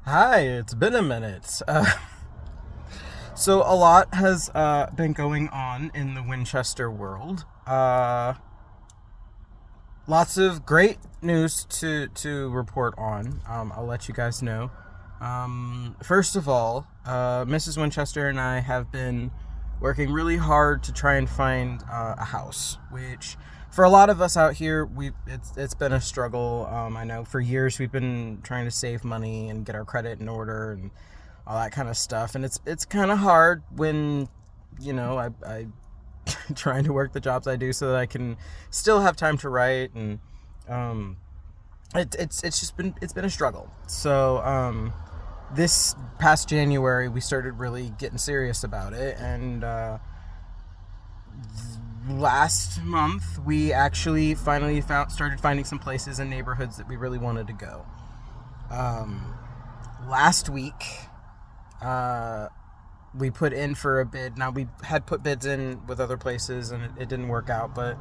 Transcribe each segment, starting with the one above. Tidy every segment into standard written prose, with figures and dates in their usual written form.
Hi, it's been a minute. So a lot has been going on in the Winchester world. Lots of great news to report on. I'll let you guys know. First of all, Mrs. Winchester and I have been working really hard to try and find a house, which for a lot of us out here, it's been a struggle. I know for years we've been trying to save money and get our credit in order and all that kind of stuff, and it's kind of hard when I trying to work the jobs I do so that I can still have time to write, and um, it's been a struggle. So this past January we started really getting serious about it, and last month we actually finally started finding some places and neighborhoods that we really wanted to go. Last week we put in for a bid. Now, we had put bids in with other places and it didn't work out, but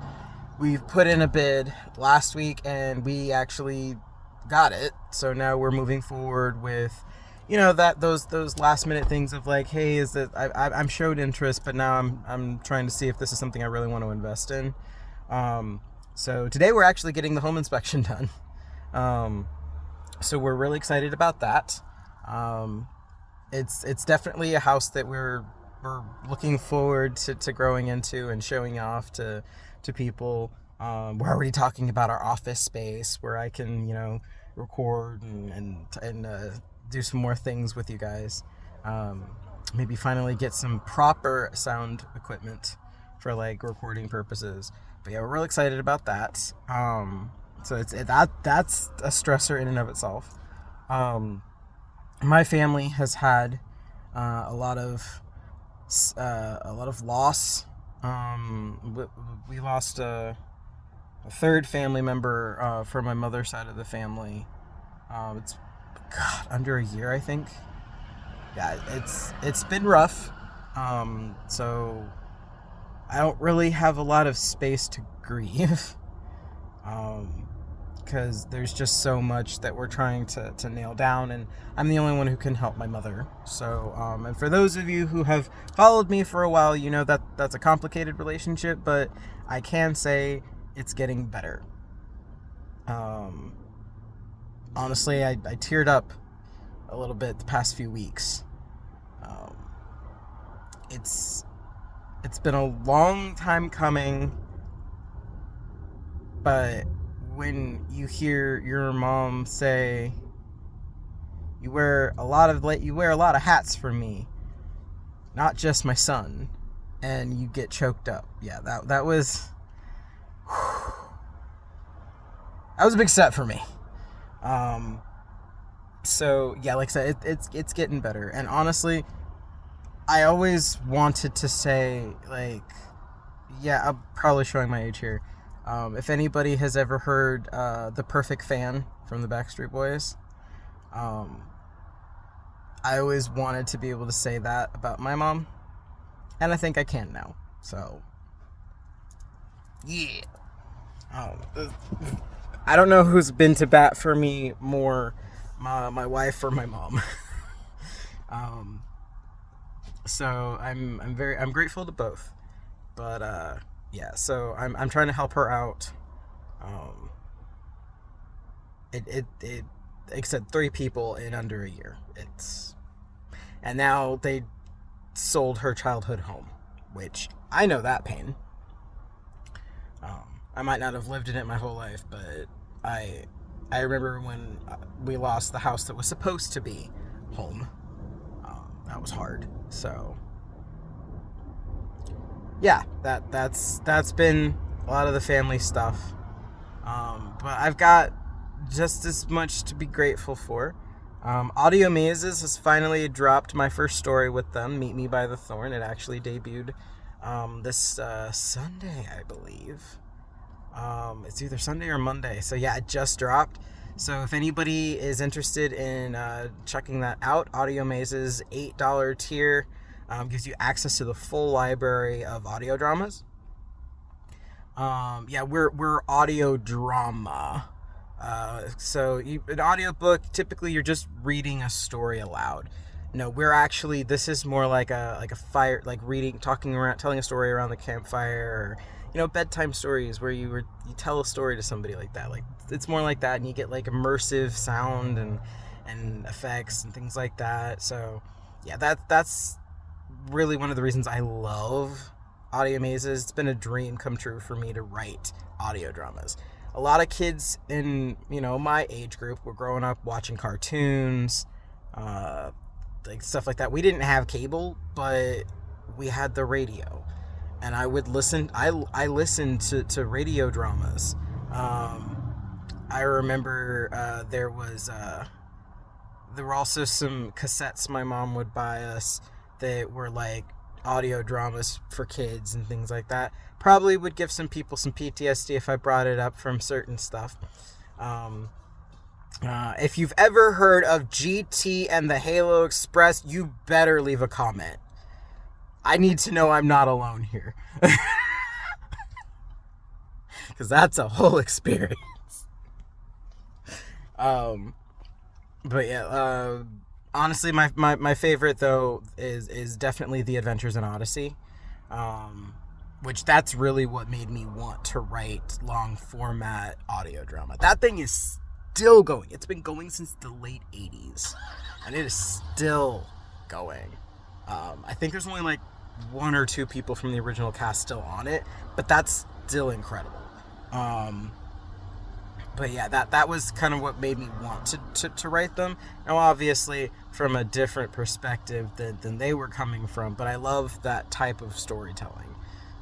we've put in a bid last week and we actually got it. So now we're moving forward with, that those last minute things of like, hey, is that I'm showed interest, but now I'm trying to see if this is something I really want to invest in. So today we're actually getting the home inspection done. So we're really excited about that. It's definitely a house that we're looking forward to growing into and showing off to people. We're already talking about our office space where I can record and do some more things with you guys. Maybe finally get some proper sound equipment for like recording purposes. But yeah, we're real excited about that. So that's a stressor in and of itself. My family has had a lot of loss. We lost a third family member from my mother's side of the family. It's under a year, I think. Yeah, it's been rough. So I don't really have a lot of space to grieve. Because there's just so much that we're trying to nail down, and I'm the only one who can help my mother. So, and for those of you who have followed me for a while, you know that that's a complicated relationship, but I can say it's getting better. Honestly, I teared up a little bit the past few weeks. Um, it's been a long time coming, but when you hear your mom say, you wear a lot of hats for me, not just my son, and you get choked up. Yeah, that was a big step for me. So yeah, like I said, it's getting better. And honestly, I always wanted to say, like, yeah, I'm probably showing my age here. If anybody has ever heard The Perfect Fan from the Backstreet Boys, I always wanted to be able to say that about my mom, and I think I can now. So, yeah. I don't know who's been to bat for me more, my wife or my mom. um, so I'm grateful to both, but yeah, so I'm trying to help her out. Um, like I said, 3 people in under a year. And now they sold her childhood home, which I know that pain. I might not have lived in it my whole life, but I remember when we lost the house that was supposed to be home. That was hard. So yeah, that's been a lot of the family stuff. But I've got just as much to be grateful for. Audio Mazes has finally dropped my first story with them, Meet Me by the Thorn. It actually debuted this Sunday, I believe. It's either Sunday or Monday. So yeah, it just dropped. So if anybody is interested in checking that out, Audio Mazes $8 tier gives you access to the full library of audio dramas. Yeah, we're audio drama. An audiobook, typically you're just reading a story aloud. No, this is more like a fire, like reading, talking around, telling a story around the campfire, or bedtime stories where you tell a story to somebody like that. Like it's more like that, and you get like immersive sound and effects and things like that. So yeah, that's really one of the reasons I love audio mazes. It's been a dream come true for me to write audio dramas. A lot of kids in my age group were growing up watching cartoons, like stuff like that. We didn't have cable, but we had the radio, and I would listen. I listened to radio dramas. I remember there were also some cassettes my mom would buy us that were like audio dramas for kids and things like that. Probably would give some people some PTSD if I brought it up from certain stuff. If you've ever heard of GT and the Halo Express, you better leave a comment. I need to know I'm not alone here. Because that's a whole experience. But yeah, honestly, my favorite, though, is definitely The Adventures in Odyssey. Which that's really what made me want to write long format audio drama. That thing is still going. It's been going since the late 80s. And it is still going. I think there's only like one or two people from the original cast still on it, but that's still incredible. But yeah, that was kind of what made me want to write them. Now, obviously, from a different perspective than they were coming from, but I love that type of storytelling.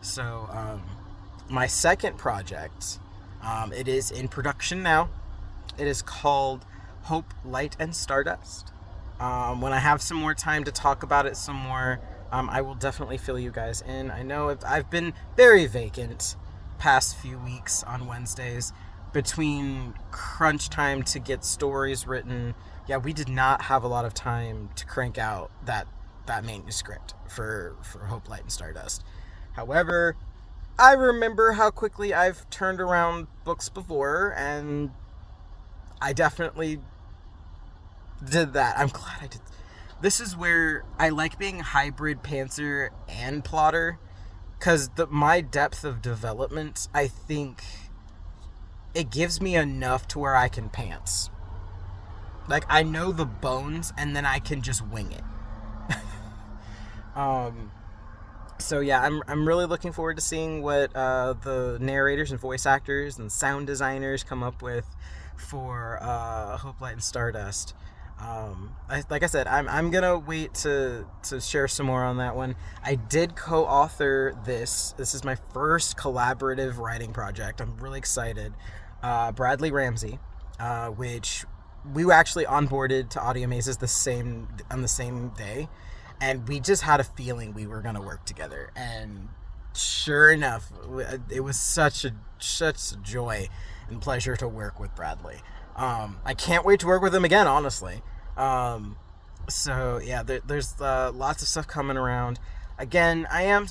So, my second project, it is in production now. It is called Hope, Light, and Stardust. When I have some more time to talk about it some more, I will definitely fill you guys in. I know I've been very vacant past few weeks on Wednesdays. Between crunch time to get stories written, yeah, we did not have a lot of time to crank out that manuscript for Hope, Light, and Stardust. However, I remember how quickly I've turned around books before, and I definitely did that. I'm glad I did. This is where I like being hybrid pantser and plotter, because my depth of development, I think it gives me enough to where I can pants. Like, I know the bones, and then I can just wing it. So yeah, I'm really looking forward to seeing what the narrators and voice actors and sound designers come up with for Hope, Light, and Stardust. Like I said, I'm gonna wait to share some more on that one. I did co-author this. This is my first collaborative writing project. I'm really excited. Bradley Ramsey, which we were actually onboarded to Audio Mazes on the same day, and we just had a feeling we were gonna work together. And sure enough, it was such a joy and pleasure to work with Bradley. I can't wait to work with him again, honestly. So yeah, there's lots of stuff coming around. Again, I am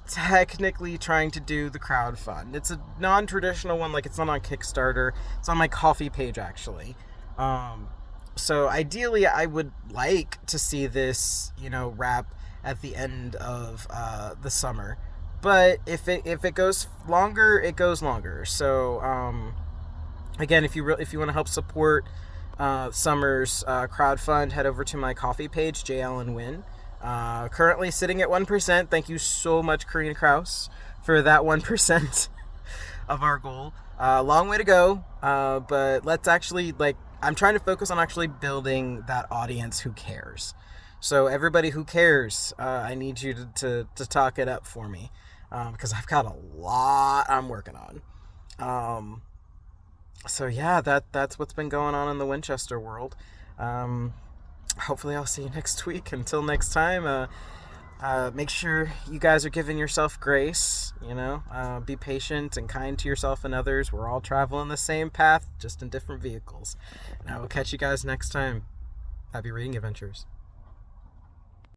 technically trying to do the crowdfund. It's a non-traditional one, like it's not on Kickstarter. It's on my Ko-fi page, actually. So ideally, I would like to see this, wrap at the end of the summer. But if it goes longer, it goes longer. So again, if you want to help support Summer's crowdfund, head over to my Ko-fi page, J. Allen Wynn. Currently sitting at 1%. Thank you so much, Karina Kraus, for that 1% of our goal. Long way to go, but let's actually, I'm trying to focus on actually building that audience who cares. So everybody who cares, I need you to talk it up for me, because I've got a lot I'm working on. So yeah, that's what's been going on in the Winchester world. Hopefully I'll see you next week. Until next time, make sure you guys are giving yourself grace, be patient and kind to yourself and others. We're all traveling the same path, just in different vehicles. And I will catch you guys next time. Happy reading adventures.